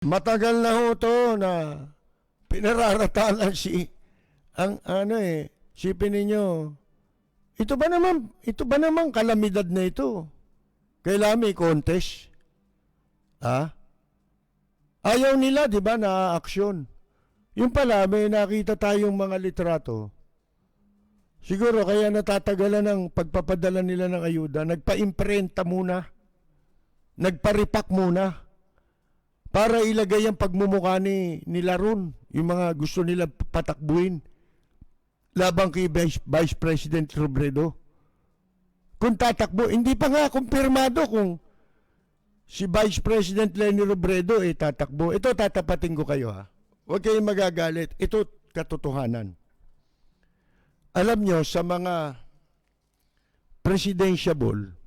Matagal na ho to na pinararatalan sipin ninyo, ito ba naman kalamidad na ito? Kailangan may contest. Ha? Ayaw nila, di ba, na aksyon. Yung pala, may nakita tayong mga litrato. Siguro kaya natatagalan ng pagpapadala nila ng ayuda, nagpa-imprenta muna, nagpa-repack muna, para ilagay ang pagmumukha nila ron, yung mga gusto nila patakbuhin labang kay Vice President Robredo. Kung tatakbo, hindi pa nga kumpirmado kung si Vice President Leni Robredo tatakbo. Ito, tatapatin ko kayo, ha. Huwag kayong magagalit. Ito katotohanan. Alam nyo, sa mga presidentiable,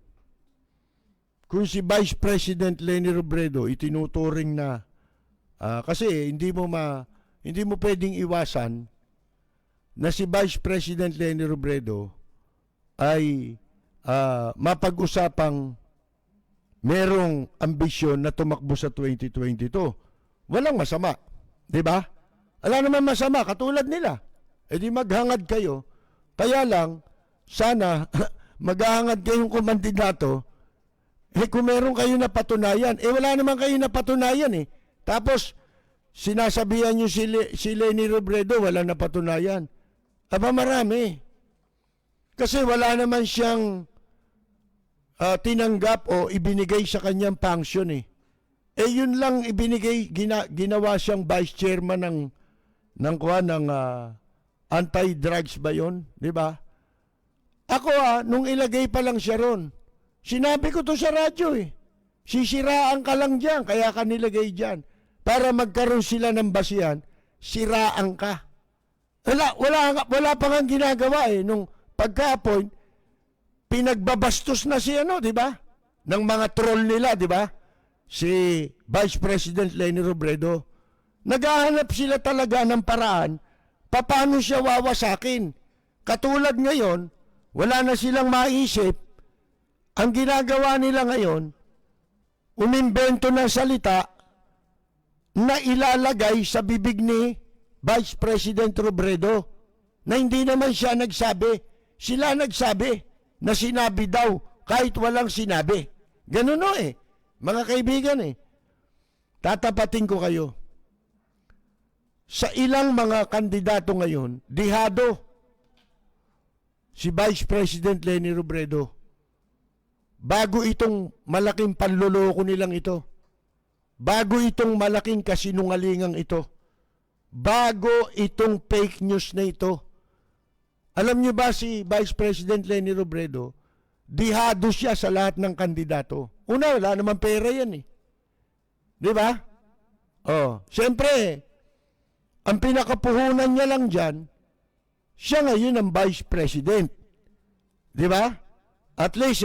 kung si Vice President Leni Robredo itinuturing na kasi hindi mo pwedeng iwasan na si Vice President Leni Robredo ay mapag-usapang merong ambisyon na tumakbo sa 2022. Walang masama, 'di ba? Wala naman masama katulad nila. Di maghangad kayo. Kaya lang sana maghangad kayong kumandidato. Kung meron kayo na patunayan, wala naman kayo na patunayan eh. Tapos, sinasabihan nyo si Leni Robredo, wala na patunayan. Aba, marami. Kasi wala naman siyang tinanggap o ibinigay sa kanyang function eh. Yun lang ibinigay, ginawa siyang vice chairman ng anti-drugs ba yun? Diba? Ako nung ilagay pa lang siya ron, sinabi ko to sa radyo eh. Sisiraan ka lang dyan, kaya ka nilagay dyan. Para magkaroon sila ng basihan, siraan ka. Wala pa nga ginagawa eh. Nung pagka-appoint, pinagbabastos na si di ba? Ng mga troll nila, di ba? Si Vice President Leni Robredo. Naghahanap sila talaga ng paraan, paano siya wawasakin. Katulad ngayon, wala na silang maisip. Ang ginagawa nila ngayon, umimbento ng salita na ilalagay sa bibig ni Vice President Robredo na hindi naman siya nagsabi. Sila nagsabi na sinabi daw kahit walang sinabi. Ganun mga kaibigan Tatapatin ko kayo. Sa ilang mga kandidato ngayon, dihado si Vice President Leni Robredo. Bago itong malaking panloloko nilang ito. Bago itong malaking kasinungalingang ito. Bago itong fake news na ito. Alam niyo ba si Vice President Leni Robredo, dihado siya sa lahat ng kandidato. Una, wala naman pera yan eh. Di ba? Siyempre, ang pinakapuhunan niya lang dyan, siya ngayon ang Vice President. Di ba? At least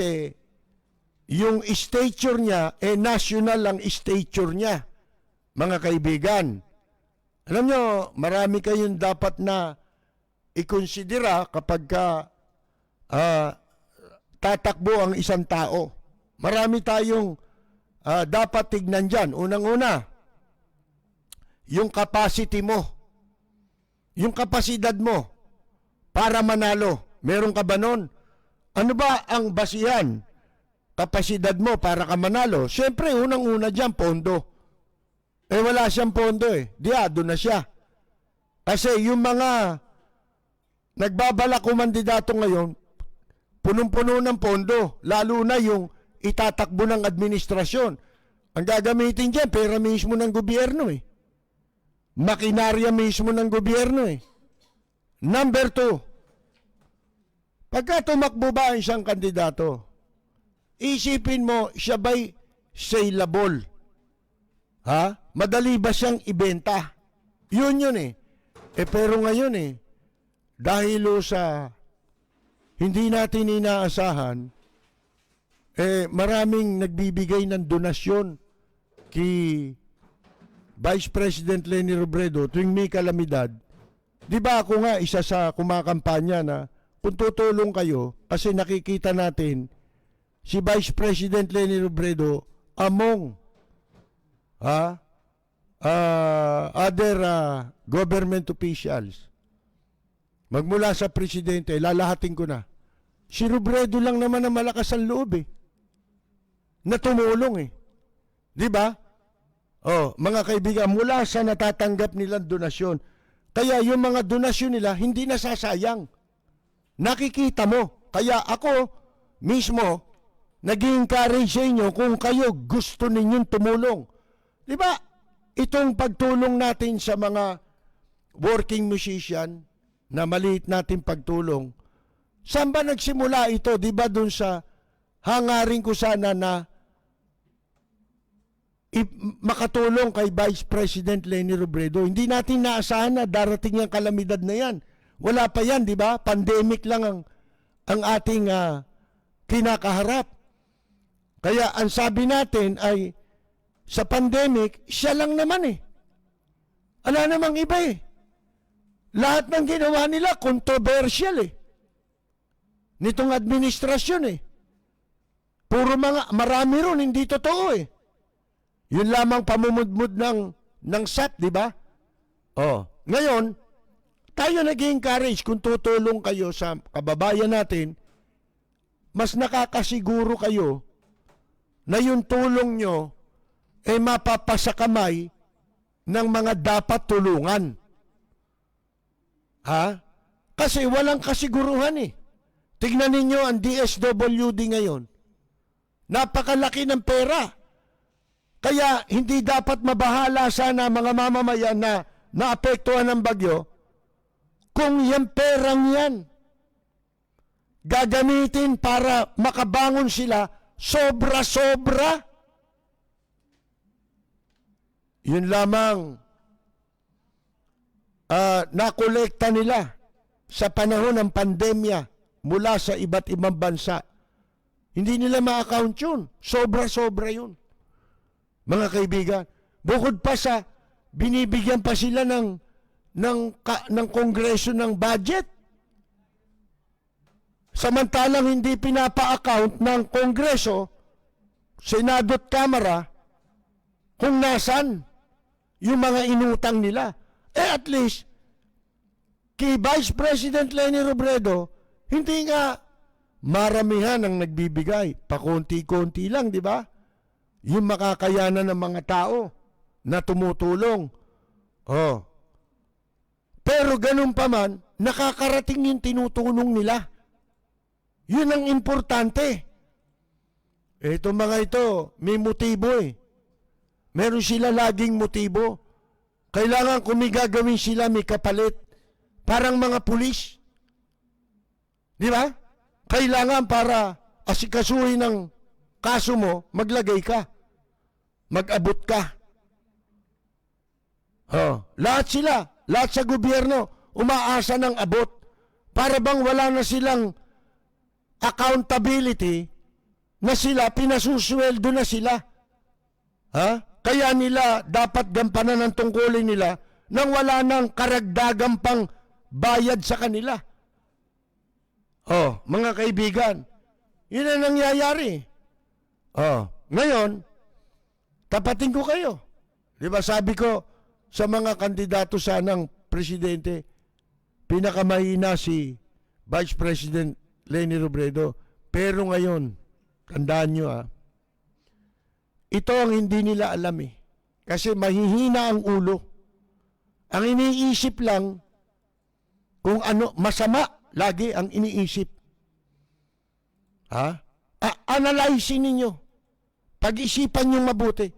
yung stature niya, national ang stature niya, mga kaibigan. Alam nyo, marami kayong dapat na ikonsidera kapag tatakbo ang isang tao. Marami tayong dapat tignan dyan. Unang-una, yung capacity mo, yung kapasidad mo para manalo. Meron ka ba nun? Ano ba ang basihan? Kapasidad mo para ka manalo. Siyempre, unang-una dyan, pondo. Wala siyang pondo Diado na siya. Kasi yung mga nagbabalak kumandidato ngayon, punong-puno ng pondo. Lalo na yung itatakbo ng administrasyon. Ang gagamitin dyan, pera mismo ng gobyerno Makinarya mismo ng gobyerno Number 2, pagka tumakbo ba ang isang kandidato, isipin mo, siya ba'y saleable? Madali ba siyang ibenta? Yun pero ngayon dahil sa hindi natin inaasahan, maraming nagbibigay ng donasyon kay Vice President Leni Robredo tuwing may kalamidad. Di ba ako nga isa sa kumakampanya na kung tutulong kayo, kasi nakikita natin si Vice President Leni Robredo among other government officials, magmula sa presidente, lalahatin ko na. Si Robredo lang naman ang malakas ang loob na tumulong Di ba? Mga kaibigan, mula sa natatanggap nilang donasyon, kaya yung mga donasyon nila hindi nasasayang. Nakikita mo. Kaya ako mismo, nag-encourage sa inyo kung kayo gusto ninyong tumulong. Di ba? Itong pagtulong natin sa mga working musician, na maliit natin pagtulong, saan ba nagsimula ito? Di ba dun sa hangarin ko sana na makatulong kay Vice President Leni Robredo. Hindi natin naasahan na darating yung kalamidad na yan. Wala pa yan, di ba? Pandemic lang ang ating kinakaharap. Kaya ang sabi natin ay sa pandemic, siya lang naman Ala namang iba Lahat ng ginawa nila, controversial nitong administrasyon Puro marami ron, hindi totoo Yun lamang pamumudmud ng SAP, di ba? Ngayon, tayo nag-encourage kung tutulong kayo sa kababayan natin, mas nakakasiguro kayo na yung tulong nyo mapapasakamay ng mga dapat tulungan. Kasi walang kasiguruhan Tignan ninyo ang DSWD ngayon. Napakalaki ng pera. Kaya hindi dapat mabahala sana mga mamamayan na naapektuhan ng bagyo kung yung perang yan gagamitin para makabangon sila sobra-sobra. Yun lamang nakolekta nila sa panahon ng pandemya mula sa iba't ibang bansa. Hindi nila ma-account yun. Sobra-sobra yun. Mga kaibigan, bukod pa sa binibigyan pa sila ng Kongreso ng budget. Samantalang hindi pinapa-account ng Kongreso, Senado at Kamara kung nasan yung mga inutang nila. At least, kay Vice President Leni Robredo, hindi nga maramihan ang nagbibigay. Pakunti-kunti lang, di ba? Yung makakayanan ng mga tao na tumutulong. Pero ganun pa man, nakakarating yung tinutulong nila. Yun ang importante. Ito mga ito, may motibo Meron sila laging motibo. Kailangan kung may gagawin sila, may kapalit. Parang mga pulis. Di ba? Kailangan para asikasuhin ng kaso mo, maglagay ka. Mag-abot ka. Lahat sila, lahat sa gobyerno, umaasa ng abot. Para bang wala na silang accountability na sila, pinasusweldo na sila. Kaya nila dapat gampanan ng tungkulin nila nang wala nang karagdagang pang bayad sa kanila. Mga kaibigan, yun ang nangyayari. Ngayon, tapatin ko kayo. Di ba sabi ko sa mga kandidato sanang presidente, pinakamahina si Vice President Leni Robredo. Pero ngayon, tandaan nyo ito ang hindi nila alam Kasi mahihina ang ulo. Ang iniisip lang, kung ano, masama, lagi ang iniisip. Analyze ninyo. Pag-isipan nyo mabuti.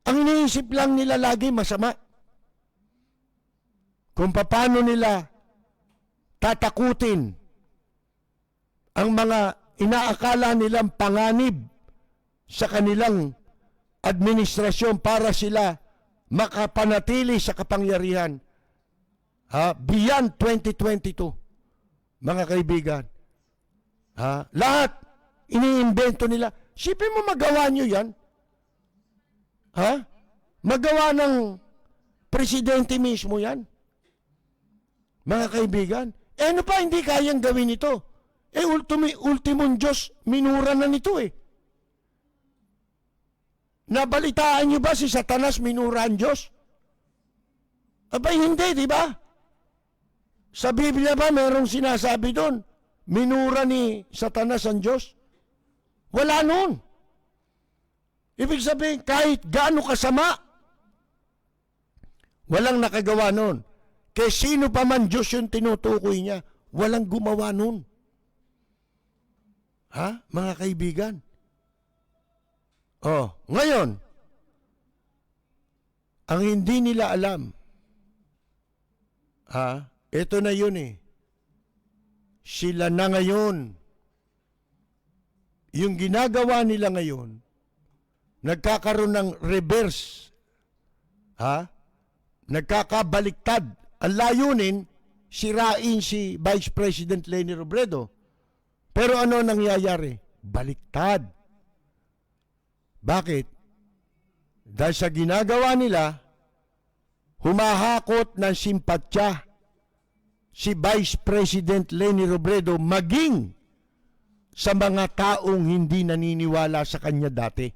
Ang iniisip lang nila lagi masama. Kung paano nila tatakutin ang mga inaakala nilang panganib sa kanilang administrasyon para sila makapanatili sa kapangyarihan beyond 2022. Mga kaibigan, lahat iniimbento nila. Sipin mo magawa nyo yan? Magawa ng presidente mismo yan? Mga kaibigan, ano pa hindi kayang gawin ito? Ultimong Diyos, minura na nito Nabalitaan niyo ba si Satanas minura ang Diyos? Abay, hindi, di ba? Sa Biblia ba merong sinasabi doon? Minura ni Satanas ang Diyos? Wala noon. Ibig sabihin, kahit gaano kasama, walang nakagawa noon. Kaya sino pa man Diyos yung tinutukoy niya, walang gumawa noon. Ha? Mga kaibigan? Oh, ngayon, ang hindi nila alam, ito na yun eh. Sila na ngayon. Yung ginagawa nila ngayon, nagkakaroon ng reverse. Nagkakabaliktad. Ang layunin, sirain si Vice President Leni Robredo. Pero ano nangyayari? Baliktad. Bakit? Dahil sa ginagawa nila, humahakot ng simpatya si Vice President Leni Robredo maging sa mga taong hindi naniniwala sa kanya dati.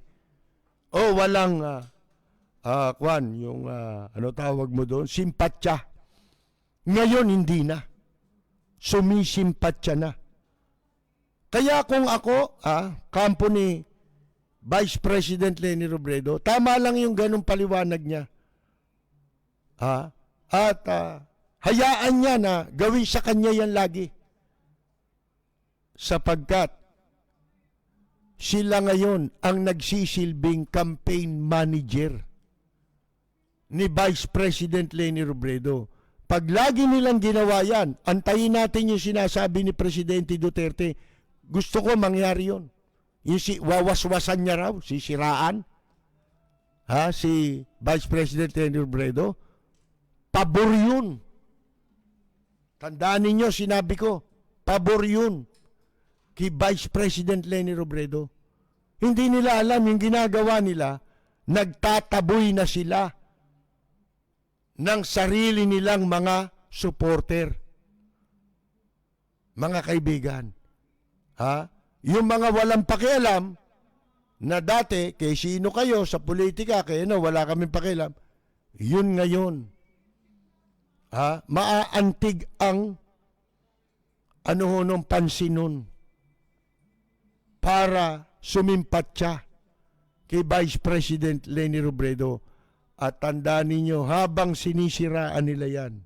O walang, ano tawag mo doon? Simpatya. Ngayon hindi na. Sumisimpatya na. Kaya kung ako, kampo ni Vice President Leni Robredo, tama lang yung ganung paliwanag niya. At hayaan niya na gawin sa kanya yan lagi. Sapagkat sila ngayon ang nagsisilbing campaign manager ni Vice President Leni Robredo. Pag lagi nilang ginawa yan, antayin natin yung sinasabi ni Presidente Duterte. Gusto ko mangyari yun. Yung wawaswasan niya raw, sisiraan. Si Vice President Leni Robredo. Pabor yun. Tandaan ninyo, sinabi ko, pabor yun kay Vice President Leni Robredo. Hindi nila alam yung ginagawa nila, nagtataboy na sila ng sarili nilang mga supporter. Mga kaibigan, yung mga walang pakialam na dati, kay sino kayo sa politika, kaya wala kaming pakialam, yun ngayon. Maaantig ang pansin nun para sumimpatya kay Vice President Leni Robredo. At tandaan ninyo, habang sinisiraan nila yan,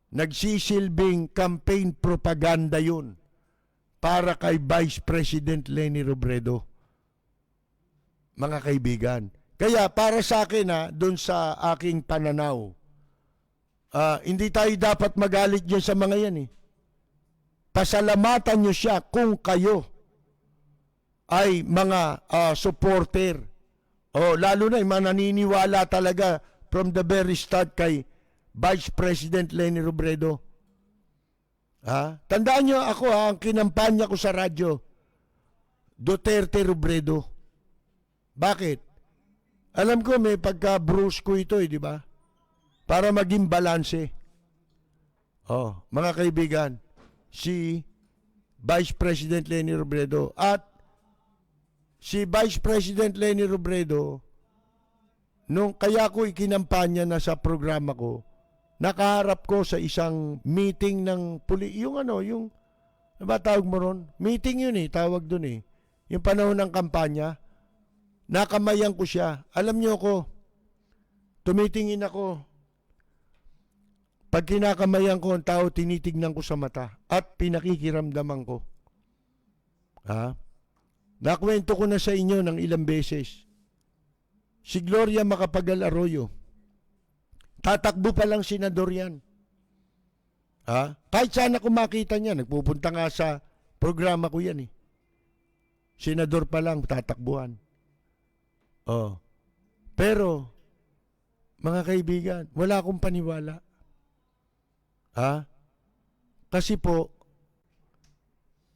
nagsisilbing campaign propaganda yun para kay Vice President Leni Robredo. Mga kaibigan. Kaya para sa akin, doon sa aking pananaw, hindi tayo dapat magalit dyan sa mga yan eh. Pasalamatan nyo siya kung kayo ay mga supporter. Lalo na yung mga naniniwala talaga from the very start kay Vice President Leni Robredo. Tandaan nyo ako ang kinampanya ko sa radyo, Duterte Robredo. Bakit? Alam ko may pagka-bruise ko ito di ba? Para maging balanse. Mga kaibigan, si Vice President Leni Robredo at si Vice President Leni Robredo, nung kaya ko ikinampanya na sa programa ko, nakaharap ko sa isang meeting ng yung tawag mo ron? Meeting yun tawag dun Yung panahon ng kampanya, nakamayan ko siya. Alam niyo ko, tumitingin ako. Pag kinakamayan ko ang tao, tinitignan ko sa mata at pinakikiramdaman ko. Nakwento ko na sa inyo ng ilang beses. Si Gloria Macapagal Arroyo, tatakbo pa lang senador yan. Kahit sana kung makita niya, nagpupunta nga sa programa ko yan Senador pa lang, tatakbuhan. Pero, mga kaibigan, wala akong paniwala. Kasi po,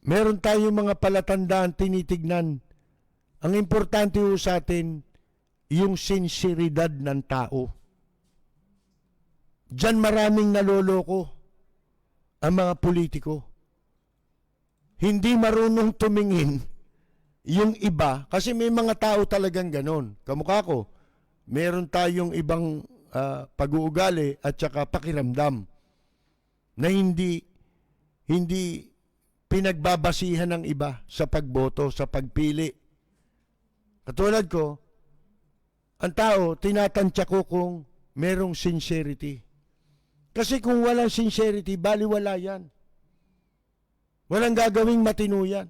meron tayong mga palatandaan tinitignan. Ang importante ho sa atin, yung sinseridad ng tao. Diyan maraming naloloko ang mga politiko. Hindi marunong tumingin yung iba, kasi may mga tao talagang ganon. Kamukha ko, meron tayong ibang pag-uugali at saka pakiramdam na hindi pinagbabasihan ng iba sa pagboto, sa pagpili. Katulad ko, ang tao, tinatansya ko kung merong sincerity. Kasi kung walang sincerity, baliwala yan. Walang gagawing matino yan.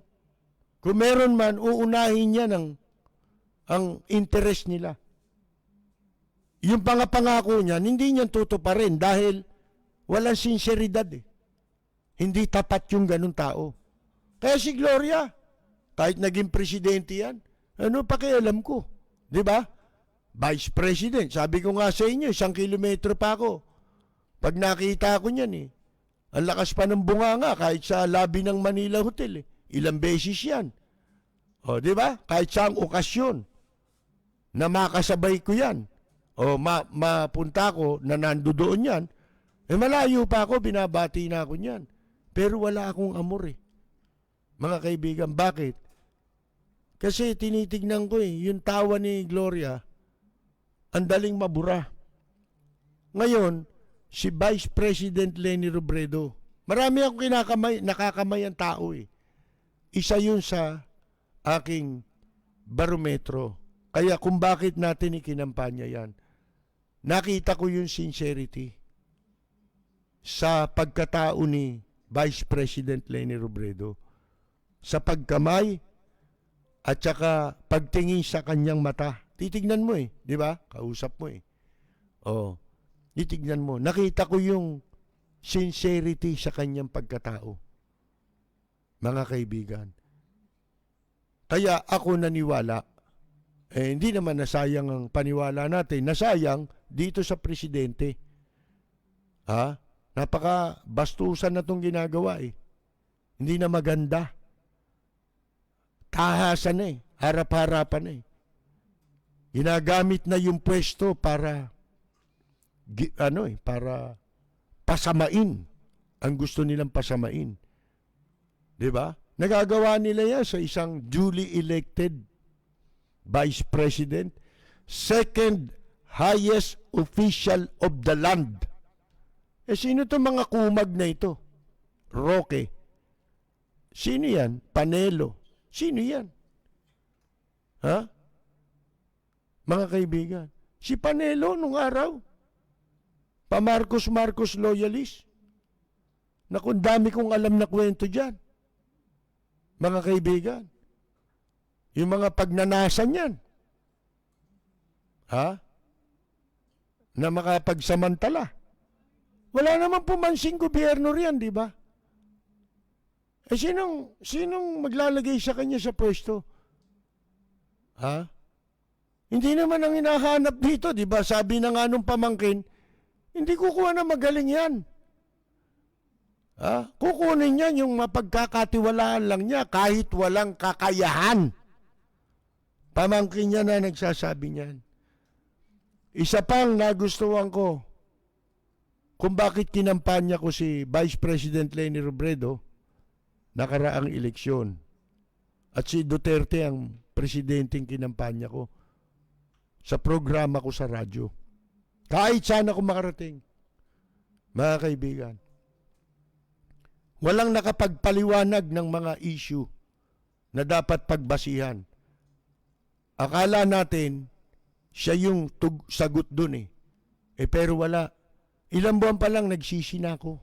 Kung meron man, uunahin niya ang interest nila. Yung pangako niyan, hindi niyan tutuparin dahil walang sinseridad eh. Hindi tapat yung ganun tao. Kaya si Gloria, kahit naging presidente yan, ano pakialam ko? Di ba? Vice President. Sabi ko nga sa inyo, 1 kilometro pa ako. Pag nakita ko niyan eh, ang lakas pa ng bunganga kahit sa lobby ng Manila Hotel eh. Ilang beses yan. O, di ba? Kahit saang okasyon na makasabay ko yan. O, mapunta ko na nandoon yan. Eh, malayo pa ako, binabati na ako niyan. Pero wala akong amor eh. Mga kaibigan, bakit? Kasi tinitignan ko eh, yung tawa ni Gloria, ang daling mabura. Ngayon, si Vice President Leni Robredo, marami akong nakakamay ang tao eh. Isa yun sa aking barometro. Kaya kung bakit natin ikinampanya yan, nakita ko yung sincerity sa pagkatao ni Vice President Leni Robredo. Sa pagkamay at saka pagtingin sa kanyang mata. Titignan mo eh, di ba? Kausap mo eh. Oh, titignan mo. Nakita ko yung sincerity sa kanyang pagkatao. Mga kaibigan. Kaya ako naniwala. Eh, hindi naman nasayang ang paniwala natin. Nasayang dito sa presidente. Ha? Napaka-bastusan na itong ginagawa eh. Hindi na maganda. Tahasan na eh. Harap-harapan na eh. Ginagamit na yung pwesto para para pasamain ang gusto nilang pasamain. 'Di ba? Nagagawa nila yan sa isang duly elected vice president, second highest official of the land. Eh sino 'tong mga kumag na ito? Roque. Sino yan? Panelo. Sino yan? Ha? Mga kaibigan, si Panelo nung araw, pa-Marcos loyalist. Naku, dami kong alam na kwento dyan. Mga kaibigan, yung mga pagnanasan yan, ha? Na makapagsamantala. Wala naman pumansing gobyerno riyan, di ba? Eh sinong maglalagay sa kanya sa pwesto? Ha? Hindi naman ang hinahanap dito, di ba? Sabi na nga nung pamangkin, hindi kukuha na magaling yan. Ha? Kukunin niya yung mapagkakatiwalaan lang niya kahit walang kakayahan. Pamangkin niya na nagsasabi niyan. Isa pang nagustuhan ko kung bakit kinampanya ko si Vice President Leni Robredo nakaraang eleksyon. At si Duterte ang presidenteng kinampanya ko sa programa ko sa radyo. Kahit saan ako makarating. Mga kaibigan, walang nakapagpaliwanag ng mga issue na dapat pagbasihan. Akala natin, siya yung sagot dun eh. Eh pero wala. Ilang buwan pa lang nagsisi na ako.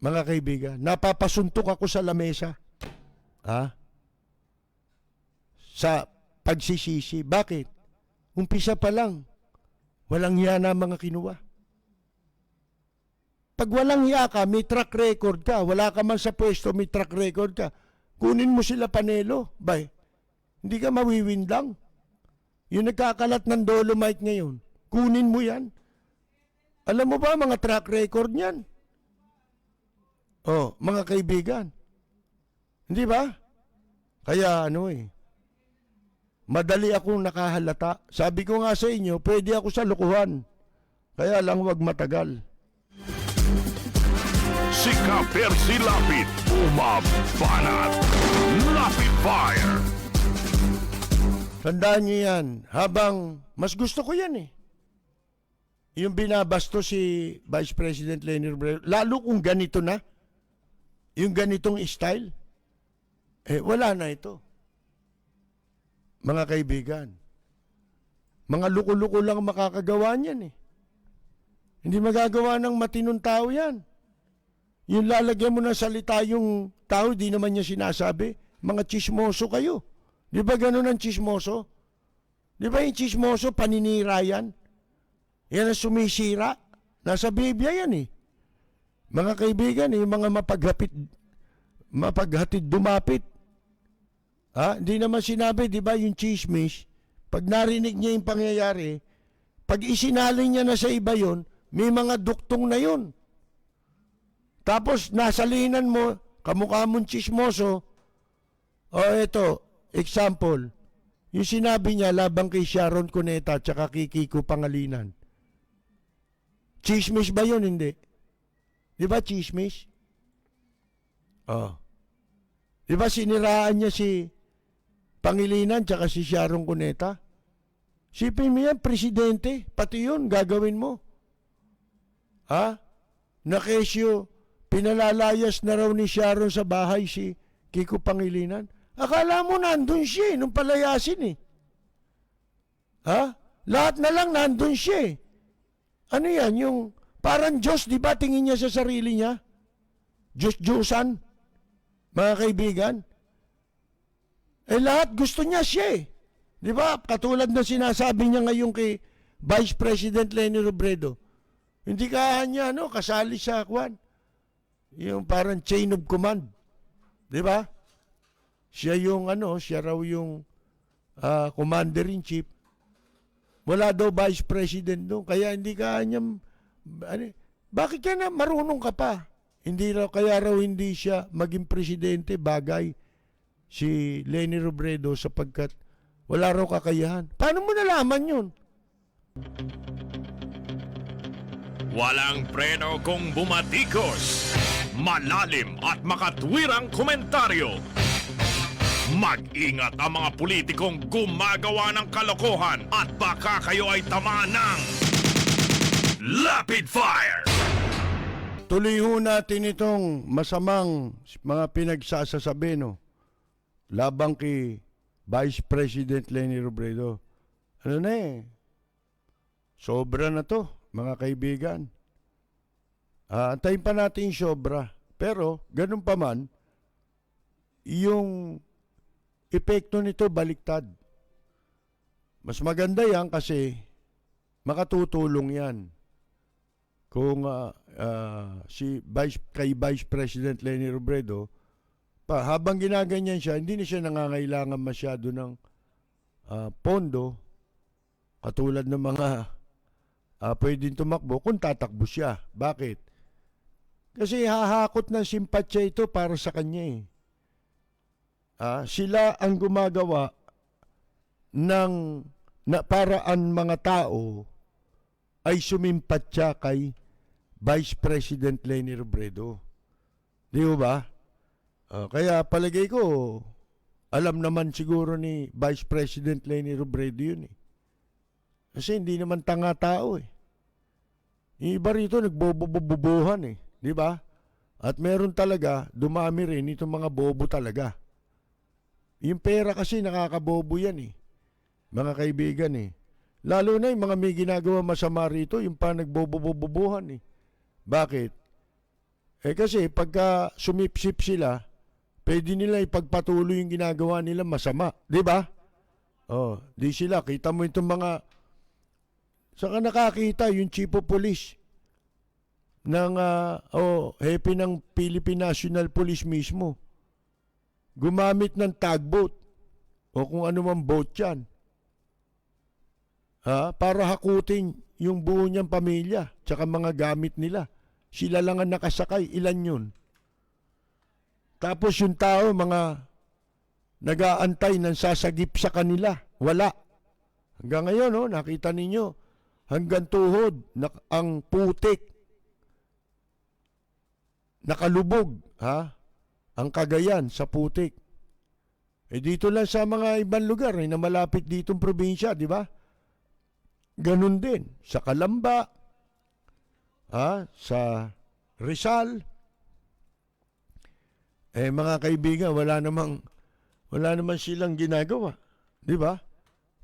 Mga kaibigan, napapasuntok ako sa lamesa. Ha? Sa pagsisisi. Bakit? Umpisa pa lang. Walang hiya na mga kinuha. Pag walang hiya ka, may track record ka. Wala ka man sa pwesto, may track record ka. Kunin mo sila Panelo. Bay, hindi ka mawiwindang. Yung nagkakalat ng Dolomite ngayon, kunin mo yan. Alam mo ba mga track record niyan? Oh, mga kaibigan. Hindi ba? Kaya madali akong nakahalata. Sabi ko nga sa inyo, pwede ako sa lukuhan. Kaya lang wag matagal. Si Kapersi Lapid, umabanat. Rapid Fire. Tandaan niyo yan. Habang, mas gusto ko yan eh. Yung binabasto si Vice President Leni Robredo, lalo kung ganito na, yung ganitong style, wala na ito. Mga kaibigan, mga luko-luko lang makakagawa niyan eh. Hindi magagawa ng matinong tao yan. Yung lalagyan mo ng salita yung tao, di naman niya sinasabi, mga chismoso kayo. Di ba ganun ang chismoso? Di ba yung chismoso, paninira yan? Yan ang sumisira. Nasa Biblia yan eh. Mga kaibigan, yung mga mapaghatid dumapit. Hindi naman sinabi, di ba, yung chismis, pag narinig niya yung pangyayari, pag isinalin niya na sa iba yon, may mga duktong na yon. Tapos, nasalinan mo, kamukha mong chismoso, eto, example, yung sinabi niya labang kay Sharon Cuneta at saka kay Kiko Pangilinan. Chismis ba yun? Hindi. Di ba chismis? Di ba siniraan niya si Pangilinan tsaka si Sharon Cuneta? Sipin mo yan, presidente, pati yun, gagawin mo. Na kesyo, pinalalayas na raw ni Sharon sa bahay si Kiko Pangilinan. Akala mo nandun siya nung palayasin eh. Lahat na lang nandun siya eh. Ano yan, yung parang Diyos, di ba tingin niya sa sarili niya? Diyos-Diyosan, mga kaibigan. Lahat gusto niya siya eh. Di ba? Katulad na sinasabi niya ngayon kay Vice President Leni Robredo. Hindi ka niya, kasali sa kwan. Yung parang chain of command. Di ba? Siya yung siya raw yung commander-in-chief. Wala daw vice president doon. Kaya hindi ka niya, bakit ka na marunong ka pa? Kaya raw hindi siya maging presidente, bagay si Leni Robredo sapagkat wala raw kakayahan. Paano mo nalaman yun? Walang preno kung bumatikos. Malalim at makatwirang komentaryo. Mag-ingat ang mga politikong gumagawa ng kalokohan at baka kayo ay tamaan ng Rapid Fire! Tuloy ho natin itong masamang mga pinagsasasabi, labang kay Vice President Leni Robredo. Sobra na to, mga kaibigan. Antayin pa natin yung sobra. Pero, ganun pa man, yung epekto nito baliktad. Mas maganda yan kasi makatutulong yan. Kung kay Vice President Leni Robredo, habang ginaganyan siya, hindi na siya nangangailangan masyado ng pondo, katulad ng mga pwedeng tumakbo kung tatakbo siya. Bakit? Kasi hahakot ng simpatsya ito para sa kanya eh. Sila ang gumagawa ng paraan mga tao ay sumimpatya kay Vice President Leni Robredo. Di ba? Kaya palagay ko, alam naman siguro ni Vice President Leni Robredo yun eh. Kasi hindi naman tanga tao eh. Yung iba rito nagbobobobohan eh. Di ba? At meron talaga, dumami rin itong mga bobo talaga. Yung pera kasi nakakabobo yan eh. Mga kaibigan eh. Lalo na yung mga may ginagawa masama rito, yung pa nagbobobobohan eh. Bakit? Kasi pagka sumipsip sila, pwede nila ipagpatuloy yung ginagawa nila masama. Di ba? Di sila. Kita mo itong mga, saka nakakita yung chief of police ng hepe ng Philippine National Police mismo. Gumamit ng tugboat o kung ano man boat yan. Para hakutin yung buo niyang pamilya tsaka mga gamit nila. Sila lang ang nakasakay. Ilan yun? Tapos yung tao, mga nag-aantay ng sasagip sa kanila. Wala. Hanggang ngayon, nakita ninyo, hanggang tuhod, ang putik, nakalubog, ang Cagayan sa putik. dito lang sa mga ibang lugar na malapit ditong probinsya, di ba? Ganun din. Sa Calamba, sa Rizal. Mga kaibigan, wala naman silang ginagawa. Di ba?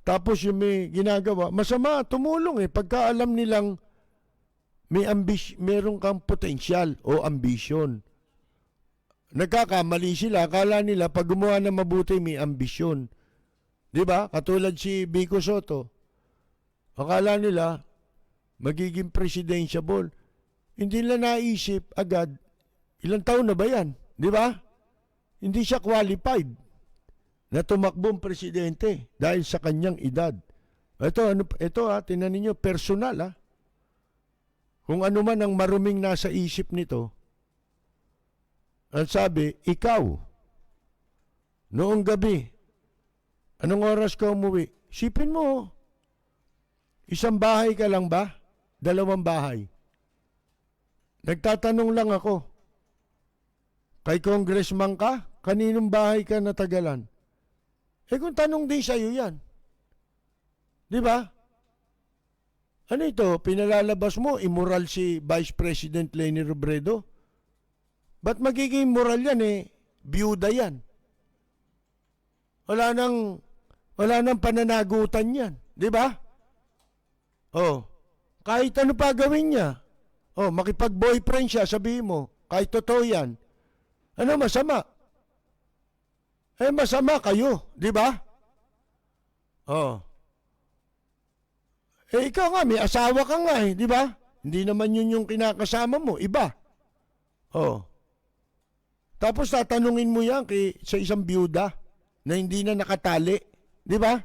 Tapos yung may ginagawa, masama, tumulong pagka alam nilang meron kang potensyal o ambisyon. Nagkakamali sila, akala nila pag gumawa ng mabuti may ambisyon. Di ba? Katulad si Vico Soto. Akala nila magiging presidentiable. Hindi nila naisip agad, ilang taon na ba yan? Di ba? Hindi siya qualified na tumakbong presidente dahil sa kanyang edad. Ito tinan ninyo, personal Kung ano man ang maruming nasa isip nito, ang sabi, ikaw, noong gabi, anong oras ka umuwi? Sipin mo, isang bahay ka lang ba? 2 bahay. Nagtatanong lang ako, kay congressman ka? Kaninong bahay ka natagalan? Kung tanong din sa'yo yan. Di ba? Ano ito? Pinalalabas mo, immoral si Vice President Leni Robredo? Ba't magiging immoral yan Biyuda yan. Wala nang pananagutan yan. Di ba? Kahit ano pa gawin niya. Makipag-boyfriend siya, sabihin mo, kahit totoo yan. Ano masama? Masama kayo, di ba? Ikaw nga, may asawa ka nga di ba? Hindi naman yun yung kinakasama mo, iba. Tapos tatanungin mo yan sa isang biyuda na hindi na nakatali, di ba?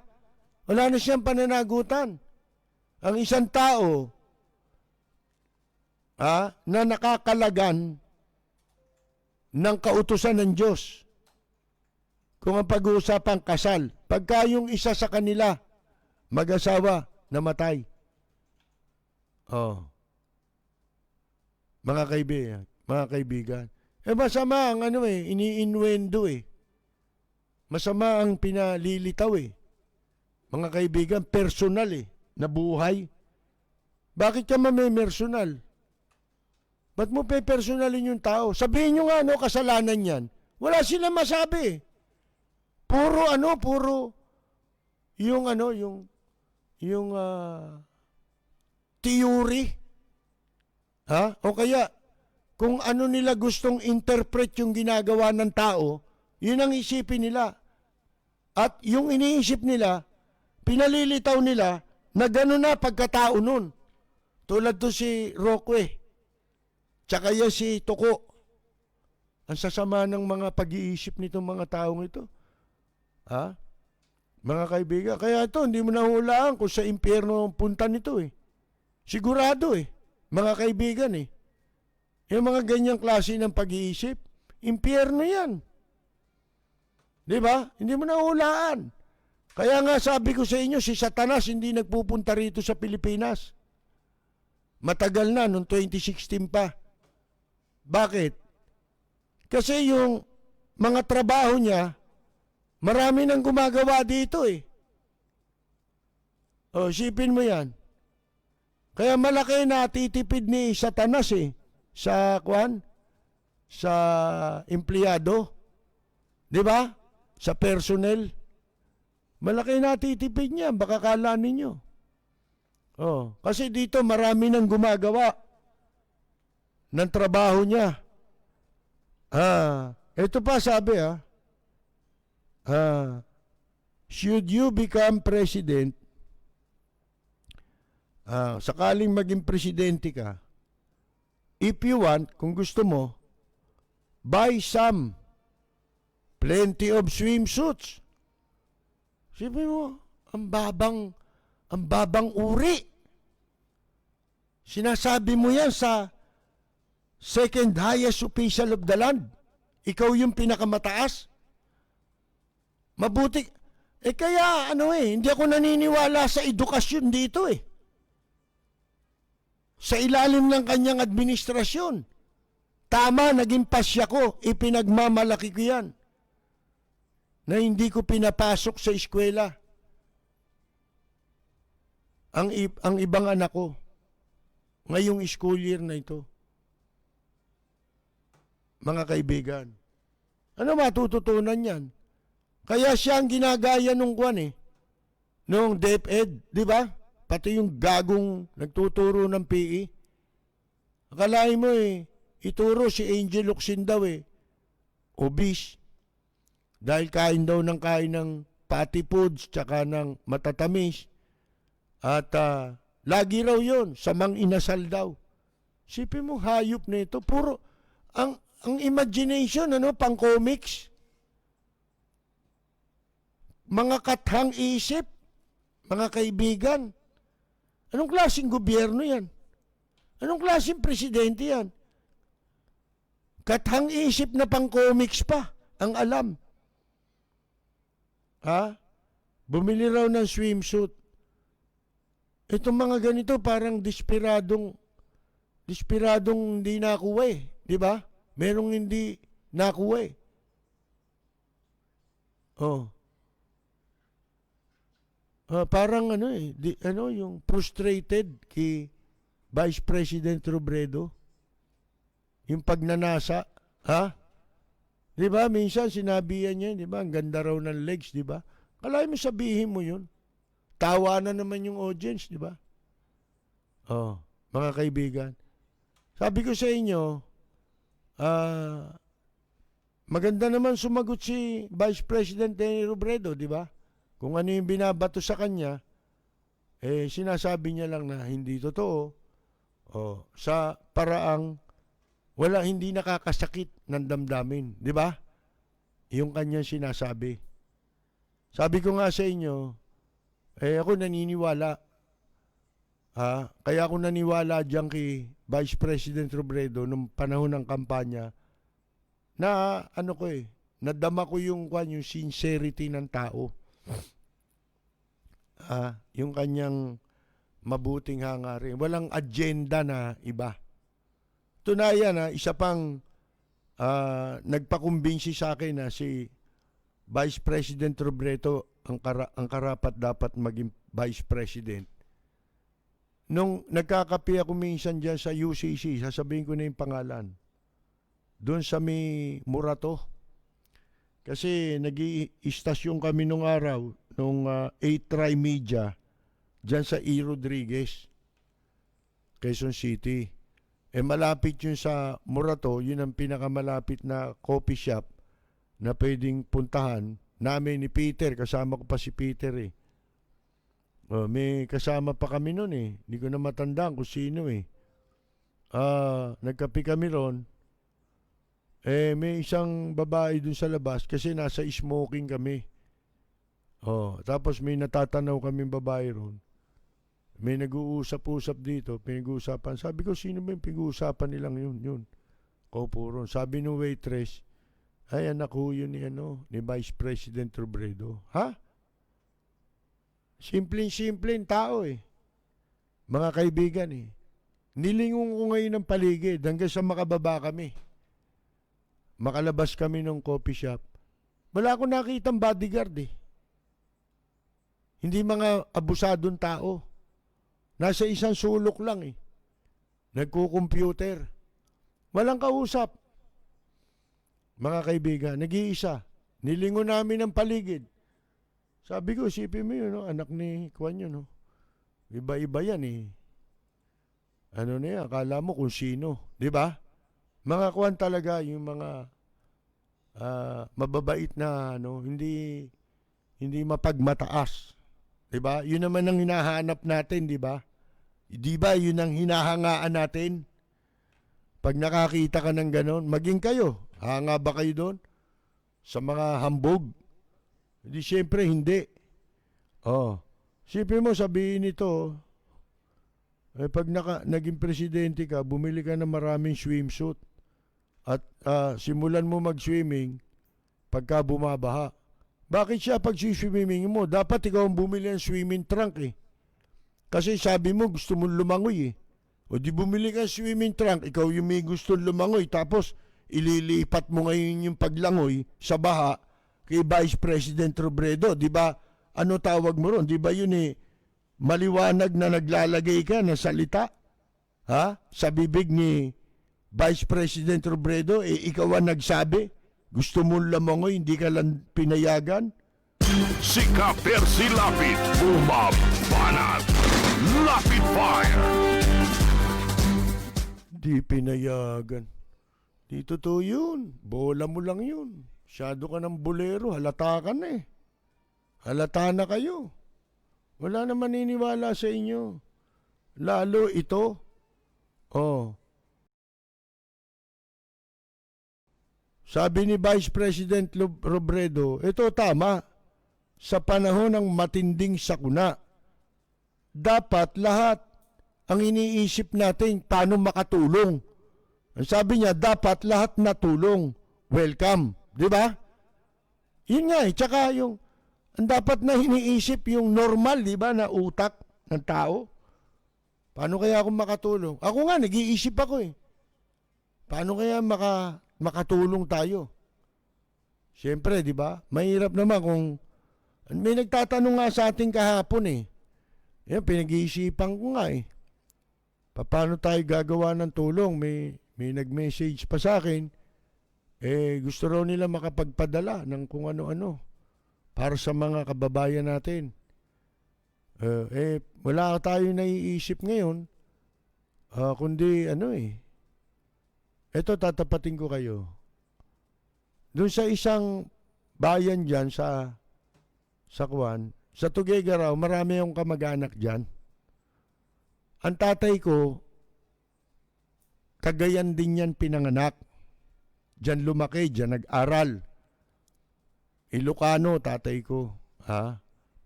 Wala na siyang pananagutan. Ang isang tao na nakakalagan ng kautusan ng Diyos. Kung ang pag-uusapang kasal, pagka yung isa sa kanila, mag-asawa, namatay. Mga kaibigan. Masama ang iniinwendo Masama ang pinalilitaw Mga kaibigan, personal na buhay. Bakit ka mamemersonal? Ba't mo pe-personalin yung tao? Sabihin nyo nga, kasalanan yan. Wala silang masabi. Puro yung theory. O kaya, kung ano nila gustong interpret yung ginagawa ng tao, yun ang isipin nila. At yung iniisip nila, pinalilitaw nila na gano'n na pagkatao nun. Tulad to si Roque. Tsaka yan si Tuko. Ang sasama ng mga pag-iisip nitong mga taong ito. Mga kaibigan, kaya ito, hindi mo nahulaan kung sa impyerno punta nito Sigurado mga kaibigan Yung mga ganyang klase ng pag-iisip, impyerno yan. Di ba? Hindi mo nahulaan. Kaya nga sabi ko sa inyo, si Satanas hindi nagpupunta rito sa Pilipinas. Matagal na, noong 2016 pa. Bakit? Kasi yung mga trabaho niya, marami nang gumagawa dito Sipin mo yan. Kaya malaki na titipid ni Satanas sa empleyado. Di ba? Sa personnel. Malaki na titipid niya, baka kala ninyo. Kasi dito marami nang gumagawa ng trabaho niya. Ito pa sabi should you become president, sakaling maging presidente ka, if you want, kung gusto mo, buy plenty of swimsuits. Sabi mo, ang babang uri. Sinasabi mo yan sa second highest official of the land. Ikaw yung pinakamataas. Mabuti. Kaya hindi ako naniniwala sa edukasyon dito Sa ilalim ng kanyang na hindi ko pinapasok sa eskwela ang ibang anak ko ngayong school year na ito. Mga kaibigan, ano matututunan yan? Kaya siya ang ginagaya nung nung DepEd, di ba? Pati yung gagong nagtuturo ng PE. Akalain mo ituro si Angel Locsin daw obese. Dahil kain ng fatty foods, tsaka ng matatamis. At lagi raw yun, samang inasal daw. Sipin mo, hayop na ito. Puro, ang imagination, pang comics. Mga kathang isip, mga kaibigan. Anong klaseng gobyerno yan? Anong klaseng presidente yan? Kathang isip na pang comics pa, ang alam. Bumili raw ng swimsuit. Itong mga ganito parang desperadong hindi nakuha di ba? Merong hindi nakuha parang yung frustrated kay Vice President Robredo. Yung pagnanasa, di ba? Minsan sinabihan niya, di ba? Ang ganda raw ng legs, di ba? Kalahin mo sabihin mo yun. Tawa na naman yung audience, di ba? Mga kaibigan. Sabi ko sa inyo, maganda naman sumagot si Vice President Leni Robredo, di ba? Kung ano yung binabato sa kanya, sinasabi niya lang na hindi totoo. Sa paraang hindi nakakasakit ng damdamin, di ba? Yung kanyang sinasabi. Sabi ko nga sa inyo, ako naniniwala. Kaya ako naniwala diyan kay Vice President Robredo nung panahon ng kampanya na nadama ko yung sincerity ng tao. Yung kanyang mabuting hangarin. Walang agenda na iba. Tunayan isa pang nagpakumbinsi sa akin na si Vice President Robredo ang karapat dapat maging Vice President. Nung nagkakape ako minsan dyan sa UCC, sasabihin ko na yung pangalan. Doon sa may Murato. Kasi nag-i-istasyon kami nung araw, nung 8 Media, dyan sa E. Rodriguez, Quezon City. Malapit yun sa Murato, yun ang pinakamalapit na coffee shop na pwedeng puntahan namin ni Peter. Kasama ko pa si Peter may kasama pa kami noon Hindi ko na matandaan kung sino nagkape kami ron. May isang babae dun sa labas kasi nasa smoking kami. Tapos may natatanaw kaming babae ron. May nag-uusap-usap dito, pinag-uusapan. Sabi ko, sino ba yung pinag-uusapan nilang yun? Kaupo ron. Sabi ng waitress, ay anak ko yun ni Vice President Robredo. Simpleng tao Mga kaibigan Nilingon ko ngayon ng paligid hanggang sa makababa kami. Makalabas kami ng coffee shop. Wala akong nakitang bodyguard Hindi mga abusadong tao. Nasa isang sulok lang Nagko-computer. Walang kausap. Mga kaibigan, nag-iisa. Nilingon namin ang paligid. Sabi ko, isipin mo yun, anak ni Kwan yun. Iba-iba yan Ano na yan, akala mo kung sino. Di ba? Mga Kwan talaga, yung mga mababait na hindi mapagmataas. Di ba? Yun naman ang hinahanap natin, di ba? Di ba yun ang hinahangaan natin? Pag nakakita ka ng ganon, maging kayo. Hanga ba kayo doon? Sa mga hambog? Hindi, siyempre hindi. Siyempre mo, sabihin ito, pag naging presidente ka, bumili ka ng maraming swimsuit at simulan mo mag-swimming pagka bumabaha. Bakit siya pag swimming mo? Dapat ikaw ang bumili ng swimming trunk Kasi sabi mo, gusto mong lumangoy O di bumili ka swimming trunk, ikaw yung may gusto lumangoy, tapos ililipat mo ngayon yung paglangoy sa baha, kay Vice President Robredo, di ba? Ano tawag mo ron? Di ba yun maliwanag na naglalagay ka ng salita? Ha? Sa bibig ni Vice President Robredo, ikaw ang nagsabi? Gusto mo lamangoy, hindi ka lang pinayagan? Si Ka-Percy Lapid, bumabanat. Lapid Fire! Di pinayagan. Di totoo yun. Bola mo lang yun. Masyado ka ng bolero. Halata ka na eh. Halata na kayo. Wala na maniniwala sa inyo. Lalo ito. Oh. Sabi ni Vice President Robredo, ito tama. Sa panahon ng matinding sakuna, dapat lahat ang iniisip natin paano makatulong. Ang sabi niya, dapat lahat na tulong. Welcome. Di ba? Yun nga tsaka yung ang dapat na iniisip yung normal, di ba, na utak ng tao. Paano kaya ako makatulong? Ako nga, nag-iisip ako eh. Paano kaya makatulong tayo? Siyempre, di ba? Mahirap naman kung may nagtatanong nga sa ating kahapon eh. Yan, pinag-iisipan ko nga eh. Paano tayo gagawa ng tulong? May nag-message pa sa akin. Gusto raw nila makapagpadala ng kung ano-ano para sa mga kababayan natin. Wala tayo naiisip ngayon. Kundi Ito, tatapatin ko kayo. Doon sa isang bayan dyan sa Tuguegarao, marami yung kamag-anak dyan. Ang tatay ko, Cagayan din yan pinanganak. Diyan lumaki, diyan nag-aral. Ilocano, tatay ko.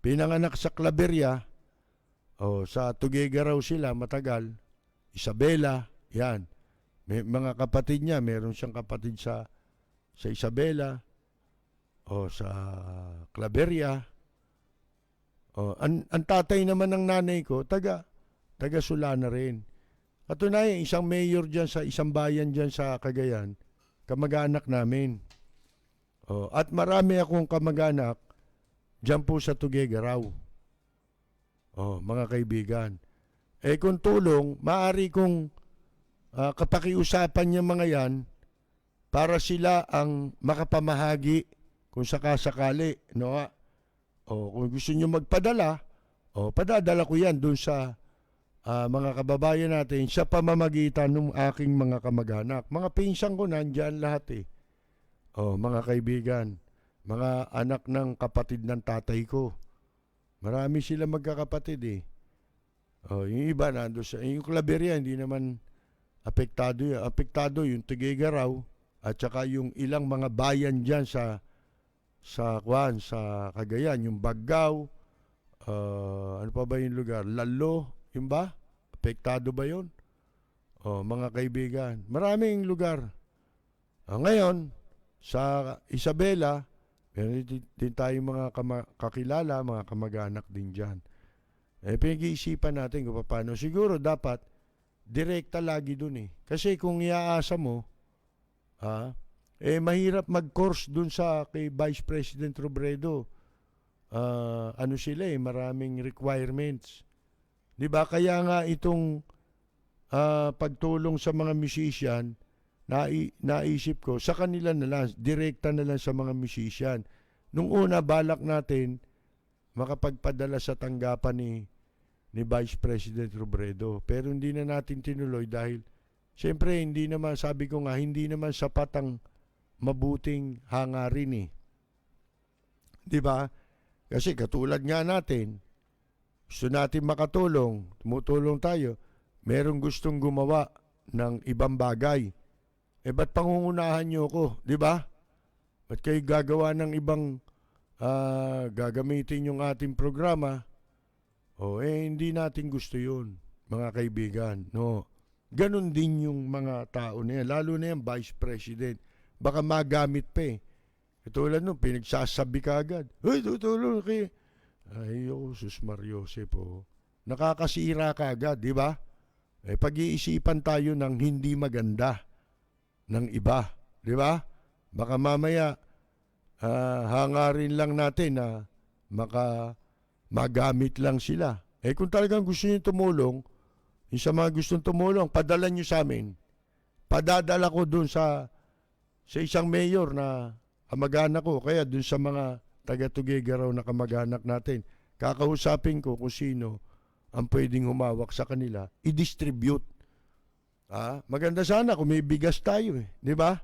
Pinanganak sa Claveria. Sa Tuguegarao sila, matagal. Isabela, yan. May mga kapatid niya, meron siyang kapatid sa Isabela. Sa Claveria. Ang tatay naman ng nanay ko, taga Sulana rin. Katunayan, isang mayor dyan sa isang bayan dyan sa Cagayan, kamag-anak namin. At marami akong kamag-anak dyan po sa Tuguegarao. Mga kaibigan. Kung tulong, maaari kong kapakiusapan niya mga yan para sila ang makapamahagi kung sakasakali. Kung gusto niyo magpadala, padadala ko yan dun sa mga kababayan natin sa pamamagitan ng aking mga kamag-anak. Mga pinsang ko nandyan lahat eh. Mga kaibigan, mga anak ng kapatid ng tatay ko. Marami sila magkakapatid eh. Yung iba nando sa yung Claveria, hindi naman apektado yan. Apektado yung Tuguegarao at saka yung ilang mga bayan dyan sa Cagayan, yung Baggao, ano pa ba yung lugar? Lalo, yun ba? Apektado ba yun? Mga kaibigan, maraming lugar. Ngayon, sa Isabela, meron din tayong mga kakilala, mga kamag-anak din dyan. Pinag-iisipan natin kung paano. Siguro dapat, direkta lagi dun eh. Kasi kung iaasa mo, mahirap mag-course dun kay Vice President Robredo. Sila maraming requirements. Di ba? Kaya nga itong pagtulong sa mga musician, naisip ko, sa kanila na lang, direkta na lang sa mga musician. Nung una, balak natin makapagpadala sa tanggapan ni Vice President Robredo. Pero hindi na natin tinuloy dahil, siyempre, hindi naman, sabi ko nga, hindi naman sapat ang mabuting hangarin eh. Di ba? Kasi katulad nga natin, gusto natin makatulong, tumutulong tayo, merong gustong gumawa ng ibang bagay. Ba't pangungunahan nyo ko? Di ba? Ba't kayo gagawa ng ibang gagamitin yung ating programa? Hindi natin gusto yun, mga kaibigan. No. Ganon din yung mga tao na yan, lalo na yung Vice President. Baka magamit pa eh. Katulad nung pinagsasabi ka agad, tutulong kayo. Sus Mariosep po. Nakakasira ka agad, di ba? Pag-iisipan tayo ng hindi maganda ng iba, di ba? Baka mamaya hangarin lang natin na magamit lang sila. Eh kung talagang gusto niyo tumulong, yung sa mga gustong tumulong, padala niyo sa amin. Padadala ko dun sa isang mayor na kamag-anak ko, kaya dun sa mga taga-Tuguegarao na kamag-anak natin. Kakausapin ko kung sino ang pwedeng humawak sa kanila, i-distribute. Maganda sana kung may bigas tayo di ba?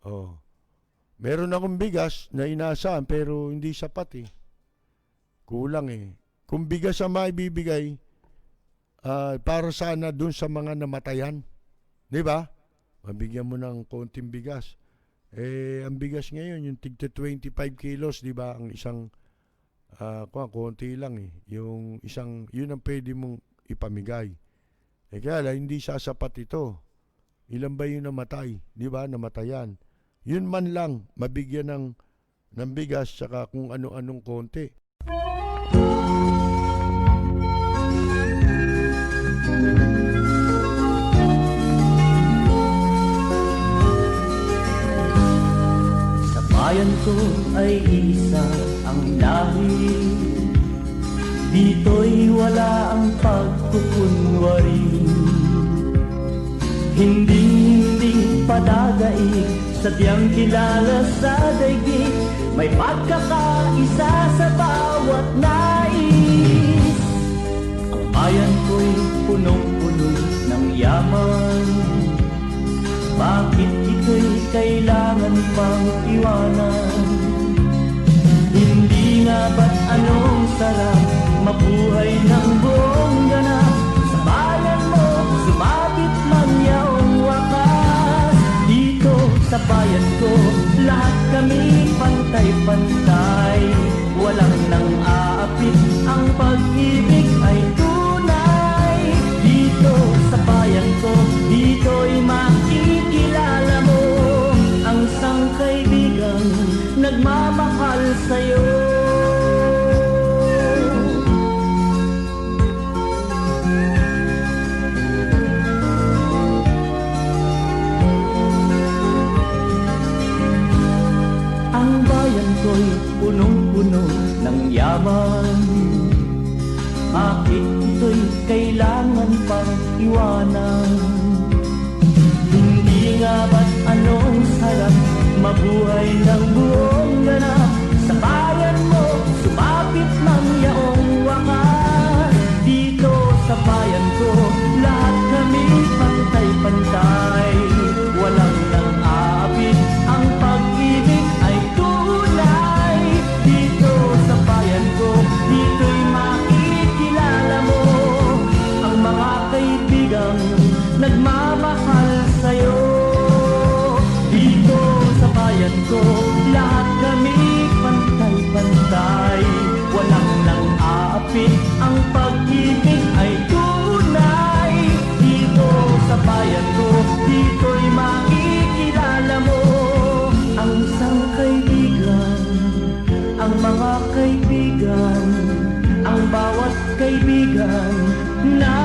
Oh. Meron akong bigas na inaasahan pero hindi sapat Kulang Kung bigas ang maibibigay, para sana dun sa mga namatayan. Di ba? Mabigyan mo ng konting bigas. Ang bigas ngayon, yung tigta 25 kilos, di ba? Ang isang, konti lang Yung isang, yun ang pwede mong ipamigay. Kaya lang, hindi sasapat ito. Ilan ba yung namatay? Di ba? Namatayan. Yun man lang, mabigyan ng bigas, saka kung ano-anong konti. Sa bayan ko ay isa ang lahi, dito'y wala ang pagkukunwari. Hindi padadaig, sadyang kilala sa daigdig, may pagkakaisa sa bawat nais. Ang bayan ko'y punong-puno ng yaman, bakit ito'y kailangan pang iwanan? Hindi nga ba't anong sarap mabuhay ng buong ganap? Sa bayan mo, sumabit man yaong wakas. Dito sa bayan ko, lahat kami pantay-pantay. Walang nang aapit, ang pag-ibig ay tunay. Dito sa bayan ko, dito'y makikilala mo ang isang kaibigang nagmamahal sa'yo. Ang bayan ko'y punong-puno ng yaman, bakit ito'y kailangan pang iwanan? Hindi nga ba't anong sarap mabuhay ng buong ganap? Sa bayan mo, sumapit man yaong wakas. Dito sa bayan ko, lahat kami pantay-pantay. Walang nang aapit, ang pag-ibig ay tunay. Dito sa bayan ko, dito'y makikilala mo ang mga kaibigang nagmamahal sa'yo. Dito sa bayan ko, lahat kami pantay-pantay. Walang nang aapit, ang pag-ibig ay tunay. Dito sa bayan ko, dito'y makikilala mo ang isang kaibigan, ang mga kaibigan, ang bawat kaibigan na